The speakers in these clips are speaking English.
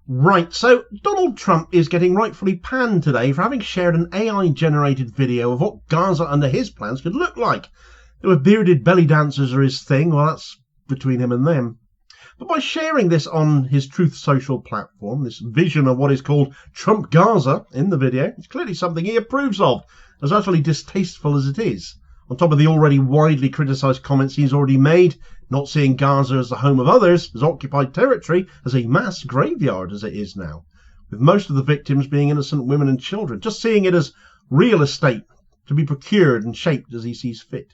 Right, so Donald Trump is getting rightfully panned today for having shared an AI-generated video of what Gaza under his plans could look like. There bearded belly dancers are his thing, well that's between him and them. But by sharing this on his Truth Social platform, this vision of what is called Trump Gaza in the video, it's clearly something he approves of, as utterly distasteful as it is. On top of the already widely criticised comments he's already made, not seeing Gaza as the home of others, as occupied territory, as a mass graveyard as it is now, with most of the victims being innocent women and children, just seeing it as real estate to be procured and shaped as he sees fit.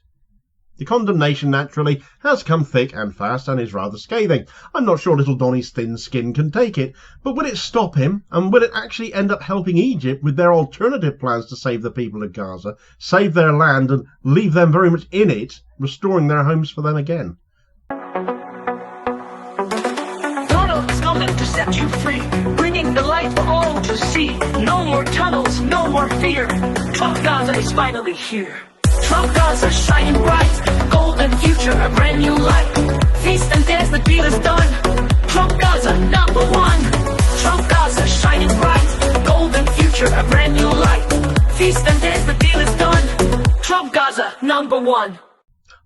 The condemnation, naturally, has come thick and fast and is rather scathing. I'm not sure little Donnie's thin skin can take it, but will it stop him, and will it actually end up helping Egypt with their alternative plans to save the people of Gaza, save their land and leave them very much in it, restoring their homes for them again? Donald's coming to set you free, bringing the light for all to see. No more tunnels, no more fear. Trump Gaza is finally here. Trump Gaza shining bright, golden future, a brand new light. Feast and dance, the deal is done. Trump Gaza, number one. Trump Gaza shining bright, golden future, a brand new light. Feast and dance, the deal is done. Trump Gaza, number one.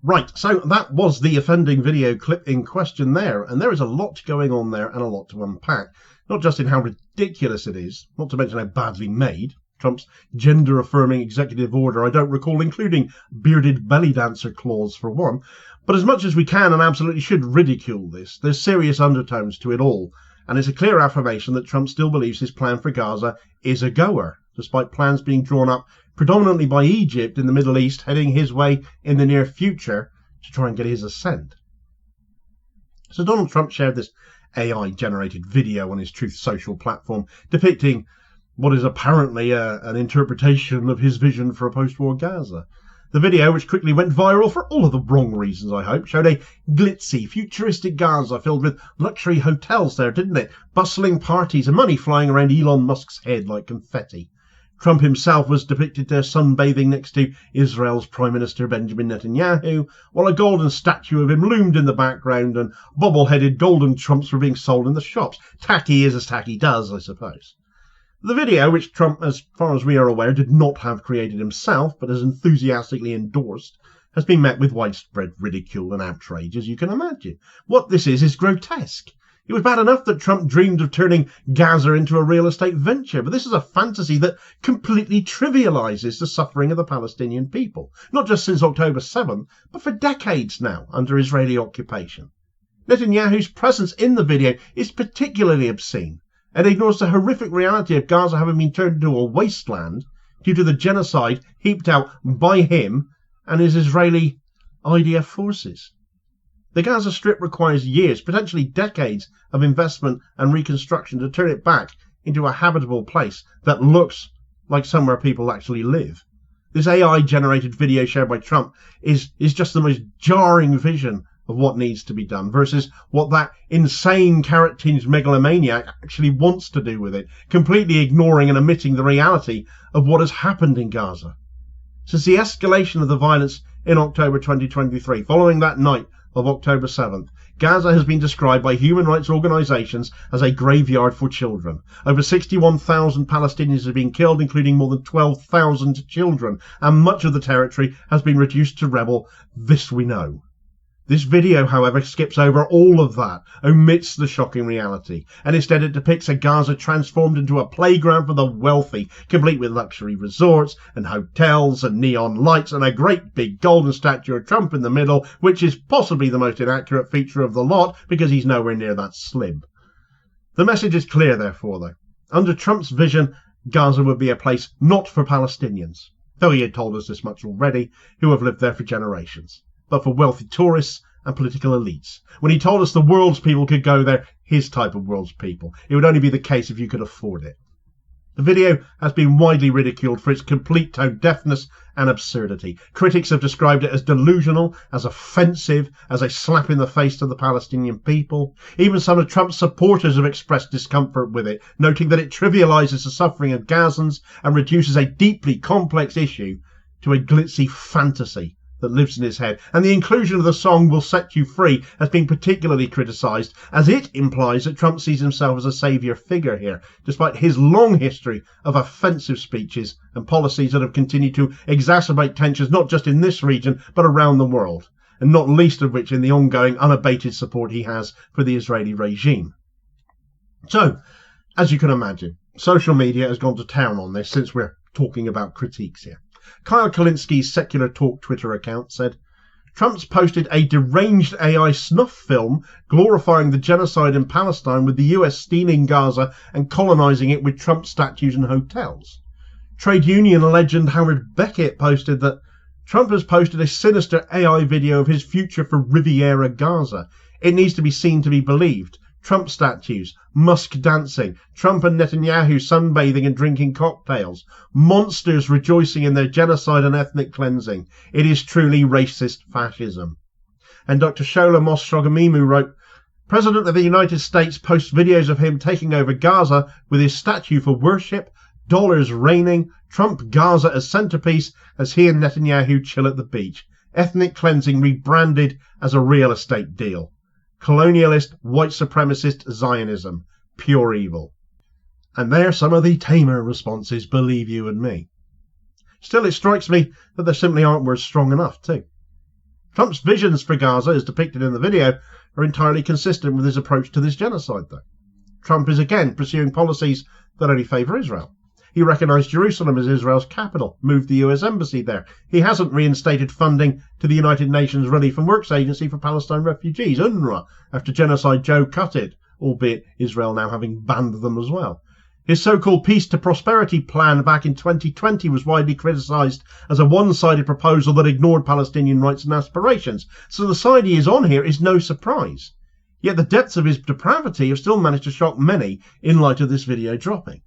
Right, so that was the offending video clip in question there, and there is a lot going on there and a lot to unpack. Not just in how ridiculous it is, not to mention how badly made. Trump's gender-affirming executive order, I don't recall including bearded belly dancer clause for one. But as much as we can and absolutely should ridicule this, there's serious undertones to it all. And it's a clear affirmation that Trump still believes his plan for Gaza is a goer, despite plans being drawn up predominantly by Egypt in the Middle East heading his way in the near future to try and get his assent. So Donald Trump shared this AI-generated video on his Truth Social platform depicting what is apparently an interpretation of his vision for a post-war Gaza. The video, which quickly went viral for all of the wrong reasons, I hope, showed a glitzy, futuristic Gaza filled with luxury hotels there, didn't it? Bustling parties and money flying around Elon Musk's head like confetti. Trump himself was depicted there sunbathing next to Israel's Prime Minister Benjamin Netanyahu, while a golden statue of him loomed in the background and bobble-headed golden Trumps were being sold in the shops. Tacky is as tacky does, I suppose. The video, which Trump, as far as we are aware, did not have created himself, but has enthusiastically endorsed, has been met with widespread ridicule and outrage, as you can imagine. What this is grotesque. It was bad enough that Trump dreamed of turning Gaza into a real estate venture, but this is a fantasy that completely trivializes the suffering of the Palestinian people, not just since October 7th, but for decades now under Israeli occupation. Netanyahu's presence in the video is particularly obscene, and ignores the horrific reality of Gaza having been turned into a wasteland due to the genocide heaped out by him and his Israeli IDF forces. The Gaza Strip requires years, potentially decades, of investment and reconstruction to turn it back into a habitable place that looks like somewhere people actually live. This AI-generated video shared by Trump is just the most jarring vision of what needs to be done versus what that insane carrot-tinged megalomaniac actually wants to do with it, completely ignoring and omitting the reality of what has happened in Gaza. Since the escalation of the violence in October 2023, following that night of October 7th, Gaza has been described by human rights organisations as a graveyard for children. Over 61,000 Palestinians have been killed, including more than 12,000 children, and much of the territory has been reduced to rubble. This we know. This video, however, skips over all of that, omits the shocking reality, and instead it depicts a Gaza transformed into a playground for the wealthy, complete with luxury resorts and hotels and neon lights and a great big golden statue of Trump in the middle, which is possibly the most inaccurate feature of the lot because he's nowhere near that slim. The message is clear, therefore, though. Under Trump's vision, Gaza would be a place not for Palestinians, though he had told us this much already, who have lived there for generations, but for wealthy tourists and political elites. When he told us the world's people could go there, his type of world's people. It would only be the case if you could afford it. The video has been widely ridiculed for its complete tone deafness and absurdity. Critics have described it as delusional, as offensive, as a slap in the face to the Palestinian people. Even some of Trump's supporters have expressed discomfort with it, noting that it trivializes the suffering of Gazans and reduces a deeply complex issue to a glitzy fantasy that lives in his head, and the inclusion of the song Will Set You Free has been particularly criticised, as it implies that Trump sees himself as a saviour figure here, despite his long history of offensive speeches and policies that have continued to exacerbate tensions not just in this region but around the world, and not least of which in the ongoing unabated support he has for the Israeli regime. So, as you can imagine, social media has gone to town on this since we're talking about critiques here. Kyle Kalinski's Secular Talk Twitter account said, Trump's posted a deranged AI snuff film glorifying the genocide in Palestine with the US stealing Gaza and colonising it with Trump statues and hotels. Trade union legend Howard Beckett posted that Trump has posted a sinister AI video of his future for Riviera Gaza. It needs to be seen to be believed. Trump statues, Musk dancing, Trump and Netanyahu sunbathing and drinking cocktails, monsters rejoicing in their genocide and ethnic cleansing. It is truly racist fascism. And Dr. Shola Mos-Shogamimu wrote, President of the United States posts videos of him taking over Gaza with his statue for worship, dollars raining, Trump Gaza as centerpiece as he and Netanyahu chill at the beach. Ethnic cleansing rebranded as a real estate deal. Colonialist, white supremacist Zionism. Pure evil. And there some of the tamer responses, believe you and me. Still, it strikes me that there simply aren't words strong enough, too. Trump's visions for Gaza, as depicted in the video, are entirely consistent with his approach to this genocide, though. Trump is again pursuing policies that only favour Israel. He recognised Jerusalem as Israel's capital, moved the US embassy there. He hasn't reinstated funding to the United Nations Relief and Works Agency for Palestine refugees, UNRWA, after genocide Joe cut it, albeit Israel now having banned them as well. His so-called Peace to Prosperity plan back in 2020 was widely criticised as a one-sided proposal that ignored Palestinian rights and aspirations, so the side he is on here is no surprise. Yet the depths of his depravity have still managed to shock many in light of this video dropping.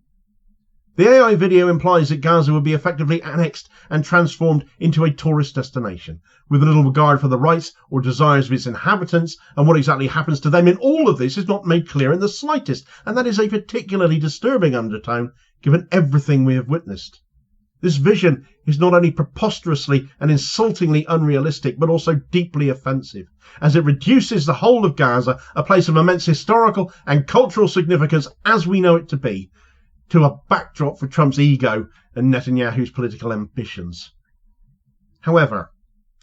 The AI video implies that Gaza would be effectively annexed and transformed into a tourist destination, with little regard for the rights or desires of its inhabitants, and what exactly happens to them in all of this is not made clear in the slightest, and that is a particularly disturbing undertone given everything we have witnessed. This vision is not only preposterously and insultingly unrealistic, but also deeply offensive, as it reduces the whole of Gaza, a place of immense historical and cultural significance as we know it to be, to a backdrop for Trump's ego and Netanyahu's political ambitions. However,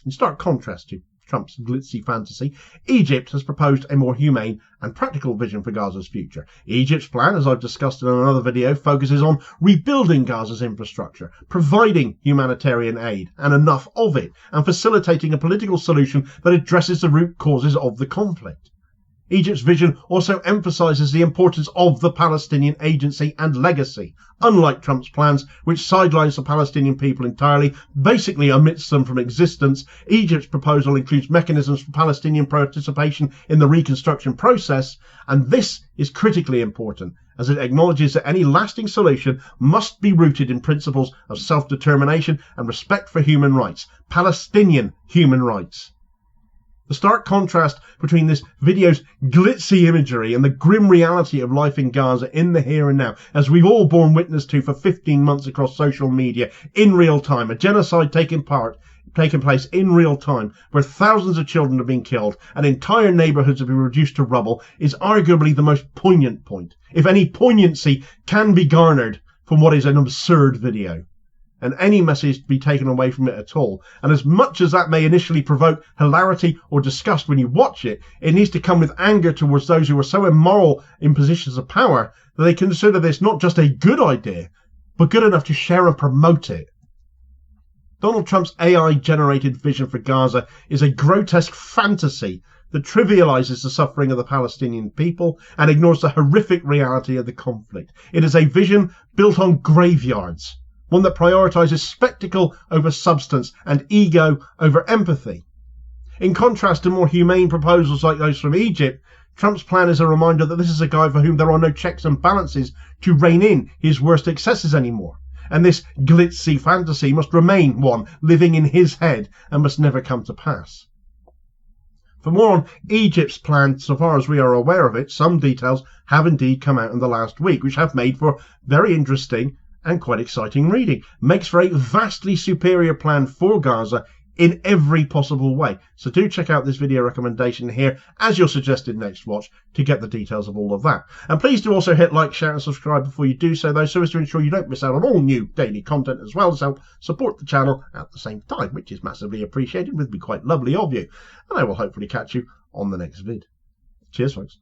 in stark contrast to Trump's glitzy fantasy, Egypt has proposed a more humane and practical vision for Gaza's future. Egypt's plan, as I've discussed in another video, focuses on rebuilding Gaza's infrastructure, providing humanitarian aid and enough of it, and facilitating a political solution that addresses the root causes of the conflict. Egypt's vision also emphasises the importance of the Palestinian agency and legacy. Unlike Trump's plans, which sidelines the Palestinian people entirely, basically omits them from existence, Egypt's proposal includes mechanisms for Palestinian participation in the reconstruction process, and this is critically important, as it acknowledges that any lasting solution must be rooted in principles of self-determination and respect for human rights, Palestinian human rights. The stark contrast between this video's glitzy imagery and the grim reality of life in Gaza in the here and now, as we've all borne witness to for 15 months across social media, in real time, a genocide taking place in real time, where thousands of children have been killed and entire neighbourhoods have been reduced to rubble, is arguably the most poignant point, if any poignancy can be garnered from what is an absurd video, and any message to be taken away from it at all. And as much as that may initially provoke hilarity or disgust when you watch it, it needs to come with anger towards those who are so immoral in positions of power that they consider this not just a good idea, but good enough to share and promote it. Donald Trump's AI-generated vision for Gaza is a grotesque fantasy that trivializes the suffering of the Palestinian people and ignores the horrific reality of the conflict. It is a vision built on graveyards, one that prioritizes spectacle over substance and ego over empathy. In contrast to more humane proposals like those from Egypt, Trump's plan is a reminder that this is a guy for whom there are no checks and balances to rein in his worst excesses anymore. And this glitzy fantasy must remain one living in his head and must never come to pass. For more on Egypt's plan, so far as we are aware of it, some details have indeed come out in the last week, which have made for very interesting and quite exciting reading. Makes for a vastly superior plan for Gaza in every possible way. So do check out this video recommendation here as your suggested next watch to get the details of all of that. And please do also hit like, share and subscribe before you do so, though, so as to ensure you don't miss out on all new daily content, as well as help support the channel at the same time, which is massively appreciated, would be quite lovely of you. And I will hopefully catch you on the next vid. Cheers, folks.